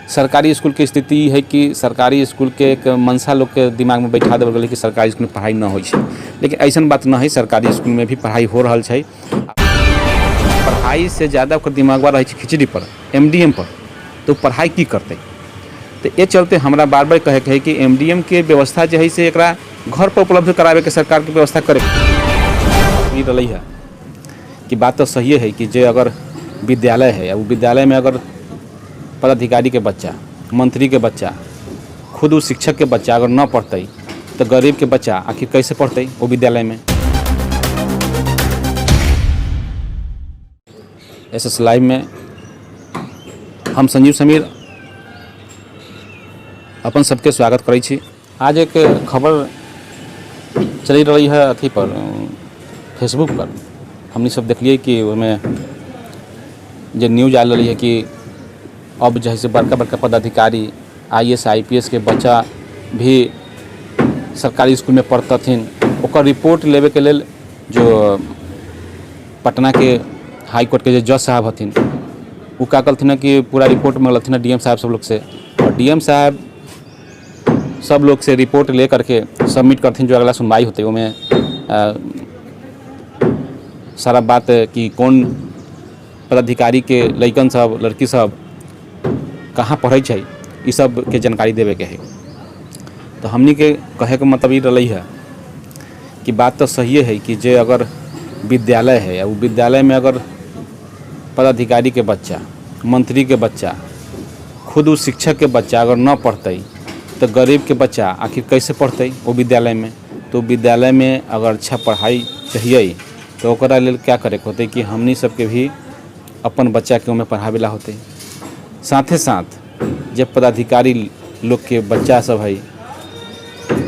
सरकारी स्कूल की स्थिति है कि सरकारी स्कूल के एक मनसा लोग के दिमाग में बैठा देवल गेलै कि सरकारी स्कूल में पढ़ाई न होइ छै, लेकिन ऐसन बात न है। सरकारी स्कूल में भी पढ़ाई हो रहा है। पढ़ाई से ज़्यादा ओकर दिमागवा रहे खिचड़ी पर, MDM पर, तो पढ़ाई की करते। तो ये चलते हमरा बार बार कहे है कि MDM के व्यवस्था जो है से एकरा घर पर उपलब्ध करावे के सरकार की व्यवस्था करे रही है। कि बात तो सही है कि जो अगर विद्यालय है, वो विद्यालय में अगर पदाधिकारी के बच्चा, मंत्री के बच्चा, खुद उस शिक्षक के बच्चा अगर न पढ़ते तो गरीब के बच्चा आखिर कैसे पढ़ते वो विद्यालय में। SS लाइव में हम संजीव समीर अपन सबके स्वागत करै छी। आज एक खबर चली रही है अथी पर, फेसबुक पर। हमने सब देखलिए कि उसमें जो न्यूज आ रही है कि अब जैसे बड़का बड़का पदाधिकारी IAS IPS के बच्चा भी सरकारी स्कूल में पढ़तथिन। ओकर रिपोर्ट लेवे के लेल जो पटना के हाई कोर्ट के जो जज साहब हथिन वो का कहलथिन कि पूरा रिपोर्ट मंगलथिन DM साहब सब लोग से, और DM साहब सब लोग से रिपोर्ट ले करके सबमिट करथिन। जो अगला सुनवाई होते उसमें सारा बात कि कौन पदाधिकारी के लइकन सब, लड़की सब कहाँ पढ़े छै, ये सब के जानकारी देवे के है। तो हमनी के कहे के मतलब ये रही है कि बात तो सही है कि जो अगर विद्यालय है, वो विद्यालय में अगर पदाधिकारी के बच्चा, मंत्री के बच्चा, खुद उस शिक्षक के बच्चा अगर न पढ़ते तो गरीब के बच्चा आखिर कैसे पढ़ते वो विद्यालय में। तो विद्यालय में अगर अच्छा पढ़ाई चाहिए तो ओकरा लेल क्या करे के होते कि हमनी सबके भी अपन बच्चा के उमें पढ़ावे ला होते। साथे साथ जब पदाधिकारी लोग के बच्चा सब है,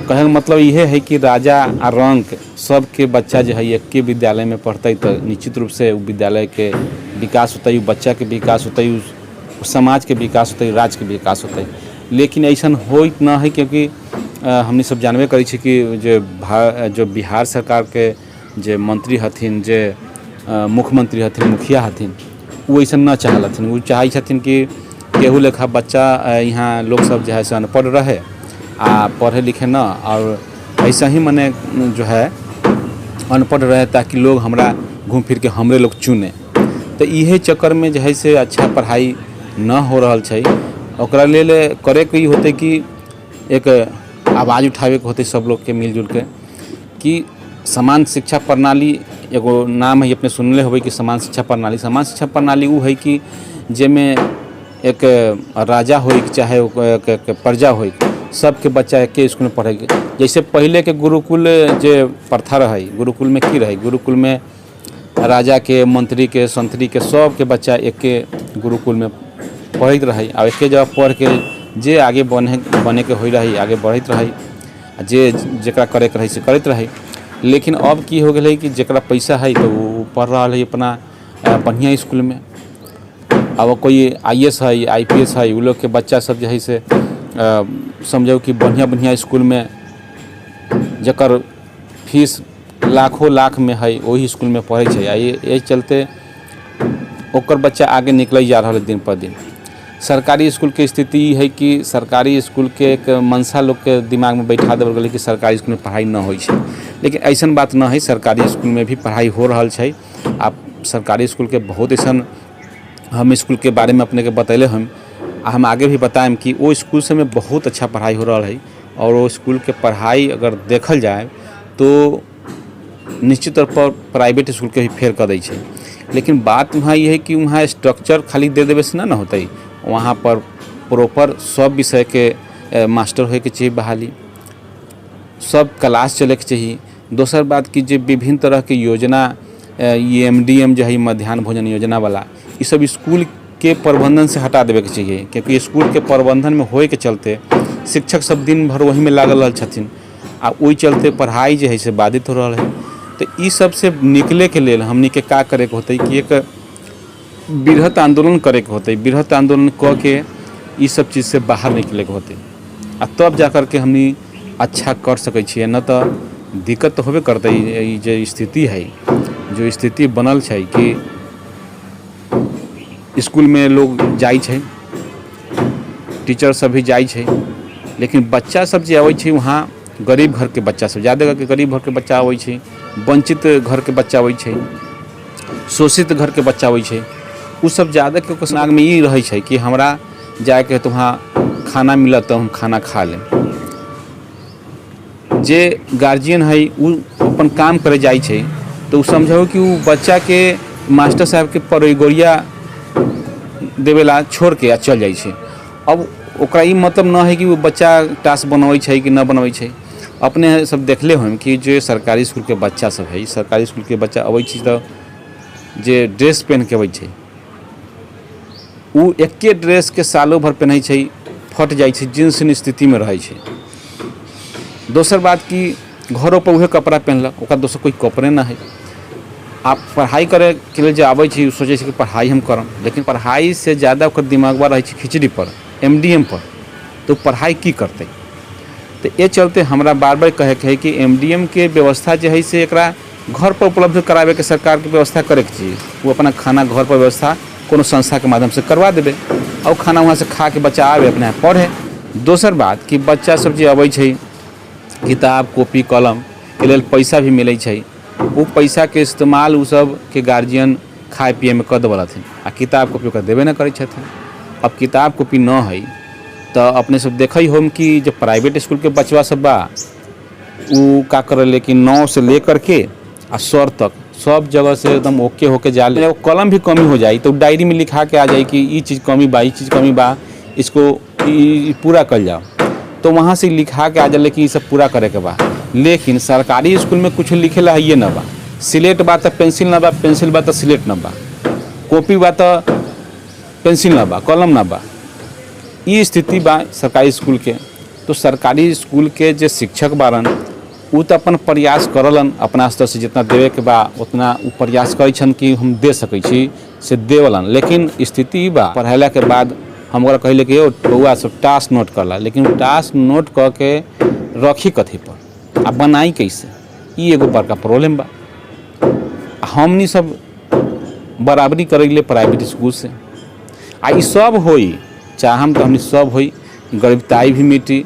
कहे मतलब ये है कि राजा आ रंक सब के बच्चा जो है एक के विद्यालय में पढ़ते तो निश्चित रूप से विद्यालय के विकास होते, बच्चा के विकास होते, उस समाज के विकास होते, राज्य के विकास होते। लेकिन ऐसा हो न है, क्योंकि हमने सब जानबे करी छी कि जो बिहार सरकार के जो मंत्री हथिन, जो मुख्यमंत्री हथिन, मुखिया हथिन, वो ऐसा न चाहलथिन। वो चाहे छथिन कि केहू लेखा बच्चा यहाँ लोग सब जो है से अनपढ़ रहे आ पढ़े लिखे न, और ऐसा ही मने जो है अनपढ़ रहे ताकि लोग हमरा घूम फिर के हमरे लोग चुने। तो इहे चक्कर में जो है से अच्छा पढ़ाई न हो रहा है। ओकरा लेल करे के होते कि एक आवाज़ उठावे के होते सब लोग के मिलजुल के कि समान शिक्षा प्रणाली एगो नाम है, अपने सुनले होबे कि समान शिक्षा प्रणाली। समान शिक्षा प्रणाली वो है कि जेमें एक राजा हो चाहे एक प्रजा हो, सबके बच्चा एक के स्कूल में पढ़ेगी। जैसे पहले के गुरुकुल जो प्रथा रहे, गुरुकुल में की रहे, गुरुकुल में राजा के, मंत्री के, संतरी के सब के बच्चा एक के गुरुकुल में पढ़त रहे, और एक जगह पढ़ के जे आगे बने के हो रही आगे बढ़त रही, जे जरा करे के रही से करते रही। लेकिन अब की हो गई कि जरा पैसा है तो वो पढ़ रहा है अपना बढ़िया स्कूल में। अब कोई IAS है, IPS है, वो लोग के बच्चा सब जो है से समझो कि बढ़िया बढ़िया स्कूल में जकर फीस लाखों लाख में है वही स्कूल में पढ़े छै। ये चलते ओकर बच्चा आगे निकल जा रहा है दिन पर दिन। सरकारी स्कूल की स्थिति है कि सरकारी स्कूल के एक मनसा लोग के दिमाग में बैठा देवल गेलै कि सरकारी स्कूल में पढ़ाई न होइ छै, लेकिन ऐसा बात न है। सरकारी स्कूल में भी पढ़ाई हो रहा है। आप सरकारी स्कूल के बहुत ऐसा हम स्कूल के बारे में अपने के बतैले हम आगे भी बताएं कि वो स्कूल से में बहुत अच्छा पढ़ाई हो रहा है। और वो स्कूल के पढ़ाई अगर देखल जाए तो निश्चित तौर पर प्राइवेट स्कूल के भी फेर कर दै छै। लेकिन बात वहाँ ये है कि वहाँ स्ट्रक्चर खाली दे देवे से ना होते, वहाँ पर प्रॉपर सब विषय के मास्टर होए के चाहिए, बहाली सब क्लास चले के चाहिए। दोसर बात कि जो विभिन्न तरह के योजना ये MDM जो है मध्याह्न भोजन योजना वाला, ये सब स्कूल के प्रबंधन से हटा देवे के चाहिए, क्योंकि स्कूल के प्रबंधन में होए के चलते शिक्षक सब दिन भर वही में लागल रह छथिन, आ वही चलते पढ़ाई जो है से बाधित हो रहा है। तो ये सब से निकले के लिए हमनी के का करे के होते कि एक बृहत आंदोलन करे के होते, बृहत आंदोलन क के ये सब चीज़ से बाहर निकले के होते, आ तब जा कर के हमनी अच्छा कर सके छिए। न तो दिक्कत तो होबे करते। ये जो स्थिति है, जो स्थिति बनल है कि स्कूल में लोग जाई छै टीचर सब भी जाइ छै, लेकिन बच्चा सब जे अबै छै वहाँ गरीब घर के बच्चा सब ज़्यादा करके गरीब घर के बच्चा अबै छै, वंचित घर के बच्चा अबै छै, शोषित घर के बच्चा अबै छै। उ सब ज़्यादा के दिमाग में ई रहै छै कि हमरा जाके तो वहाँ खाना मिलत तो हम खाना खा लेम। जे गार्जियन है उ अपन काम करे जाइ छै तो समझो कि उ बच्चा के मास्टर साहब के परिगोरिया देवेला छोड़ के चल जाइ छै। अब ओकरा ई मतलब न है कि वो बच्चा टास्क बनबै छै कि न बनबै छै। अपने सब देखले हम कि जो सरकारी स्कूल के बच्चा सब है, सरकारी स्कूल के बच्चा अबै छै तो जे ड्रेस पहन के अबै छै उ एके ड्रेस के सालों भर पहनै छै, फट जाइ छै, जींस स्थिति में रहै छै। दोसर बात कि घरों पर उहे कपड़ा पहनलक, ओकरा दोसर कोई कपड़े ना है। आप पढ़ाई करे के लिए जो आबै छै सोचे छै कि पढ़ाई हम करम, लेकिन पढ़ाई से ज़्यादा ओकर दिमागवा रहे छै खिचड़ी पर, MDM पर, तो पढ़ाई की करते। तो ये चलते हमरा बार बार कहे के है कि MDM के व्यवस्था जो है से एकरा घर पर उपलब्ध करावे के सरकार के व्यवस्था करे के चाहिए। वो अपना खाना घर पर व्यवस्था कोनो संस्था के माध्यम से करवा देवे और खाना वहाँ से खा के बच्चा आवे अपने पढ़े। दोसर बात कि बच्चा सब जो अबै छै किताब कॉपी कलम के लेल पैसा भी मिले छै, वो पैसा के इस्तेमाल उ सब के गार्जियन खाए पिए में कर देवलथिन आ किताब कॉपी ओकरा देवे न करै छथिन। अब किताब कॉपी न है तो अपने सब देखै हम कि जो प्राइवेट स्कूल के बचवा सब बा उ का करे, लेकिन 9 से लेकर के आ 100 तक सब जगह से एकदम ओके होके जा ले। कलम भी कमी हो जाए तो डायरी में लिखा के आ जाए कि ये चीज़ कमी बा, ये चीज़ कमी बा, इसको पूरा कर जाओ, तो वहाँ से लिखा के आ जाए कि ये सब पूरा करे के बा। लेकिन सरकारी स्कूल में कुछ लिखेला है ये ना बा, स्लेट बा तो पेंसिल ना बा, पेंसिल बा तो स्लेट ना बा, कॉपी बा तो पेंसिल ना बा, कलम ना बा। ये स्थिति बा सरकारी स्कूल के। तो सरकारी स्कूल के जो शिक्षक बारन उ तो अपन प्रयास करलन अपना स्तर से जितना देवे के बा उतना उ प्रयास करै छन कि हम दे सकै छी से देवलन। लेकिन स्थिति बा पढ़ाइला के बाद हम ओकरा कहले कि यो बउआ सब टास्क नोट करला, लेकिन टास्क नोट क के रखी कथी पर आ बनाई कैसे, ई एगो बड़का प्रॉब्लम बा। हमनी सब बराबरी करैले प्राइवेट स्कूल से आ ई सब होई चाहम तो हमनी सब होई, गरीबताई भी मिटी,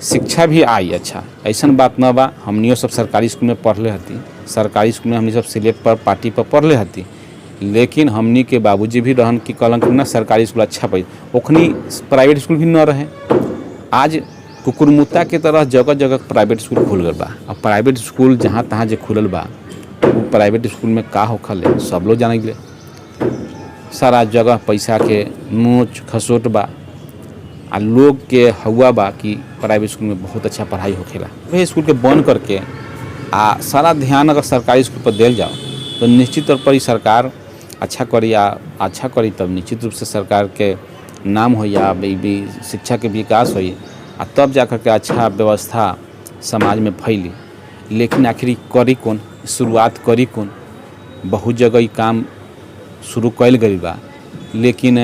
शिक्षा भी आई। अच्छा ऐसन बात न बा, हमनियो सब सरकारी स्कूल में पढ़ले हती, सरकारी स्कूल में हमनी सब सिलेट पर पार्टी पर पढ़ले हती, लेकिन हमनी के बाबूजी भी रहन कि कहलन कि ना सरकारी स्कूल अच्छा पड़ी, ओखनी प्राइवेट स्कूल भी न रहे। आज कुकुरमुत्ता के तरह जगह जगह प्राइवेट स्कूल खुल गल बा। अब प्राइवेट स्कूल जहाँ तहाँ जे खुलल बा वो प्राइवेट स्कूल में का होखले सब लोग जाने। सारा जगह पैसा के नोच खसोट बा आ लोग के हवा बा कि प्राइवेट स्कूल में बहुत अच्छा पढ़ाई होखेला। वही स्कूल के बंद करके आ सारा ध्यान अगर सरकारी स्कूल पर दिल जाओ तो निश्चित तौर पर सरकार अच्छा करी आ अच्छा करी तब निश्चित रूप से सरकार के नाम हो या भी शिक्षा के विकास होई आ तब जा कर के अच्छा व्यवस्था समाज में फैली। लेकिन आखिर करी कौन, शुरुआत करी कौन। बहुत जगह ई काम शुरू कल गई बा लेकिन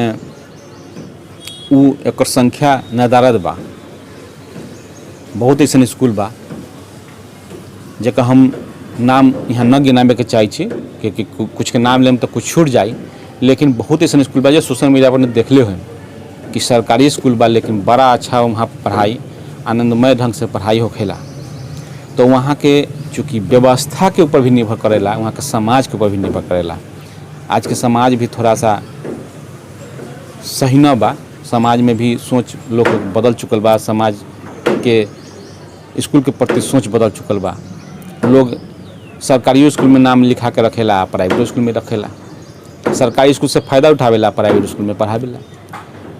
उ एकर संख्या नदारद बा। बहुत ऐसा स्कूल बा जेका हम नाम यहाँ न गिनावे के चाहे छी क्योंकि कुछ के नाम लेम तो कुछ छूट जाए, लेकिन बहुत ऐसा स्कूल बा जो सोशल मीडिया पर देखले हो कि सरकारी स्कूल बा लेकिन बड़ा अच्छा वहाँ पढ़ाई आनंदमय ढंग से पढ़ाई होखेला। तो वहाँ के चूँकि व्यवस्था के ऊपर भी निर्भर करेला, वहाँ के समाज के ऊपर भी निर्भर करेला। आज के समाज भी थोड़ा सा सही न बा, समाज में भी सोच लोग बदल चुकल बा, समाज के स्कूल के प्रति सोच बदल चुकल बा। लोग सरकारी स्कूल में नाम लिखा के रखेला, प्राइवेट स्कूल में रखेला, सरकारी स्कूल से फ़ायदा उठावेला, प्राइवेट स्कूल में पढ़ावेला।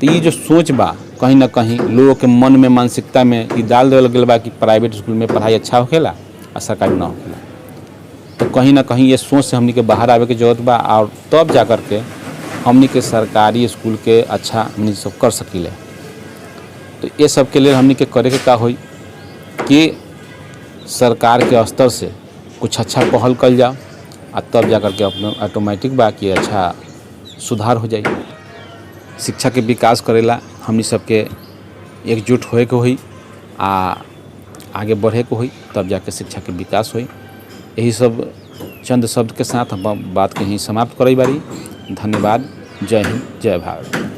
तो ये जो सोच बा कहीं ना कहीं लोगों के मन में मानसिकता में ये डाल देवल गया बा कि प्राइवेट स्कूल में पढ़ाई अच्छा होखेला और सरकारी ना होखेला। तो कहीं ना कहीं ये सोच से हमनी के बाहर आवे के जरूरत बा और तब जा कर के हमनी के सरकारी स्कूल के अच्छा हमनी सब कर सकीले। तो ये सब के लिए हमनी के करे के का होई कि सरकार के स्तर से कुछ अच्छा पहल कल जाओ और तब जा कर के अपने ऑटोमेटिक बा कि अच्छा सुधार हो जाए। शिक्षा के विकास करेला हमनी सबके एकजुट होए के होई आ आगे बढ़े के होई, तब जाके शिक्षा के विकास होई। यही सब चंद शब्द के साथ हम बात के ही समाप्त करे बारी। धन्यवाद। जय हिंद, जय भारत।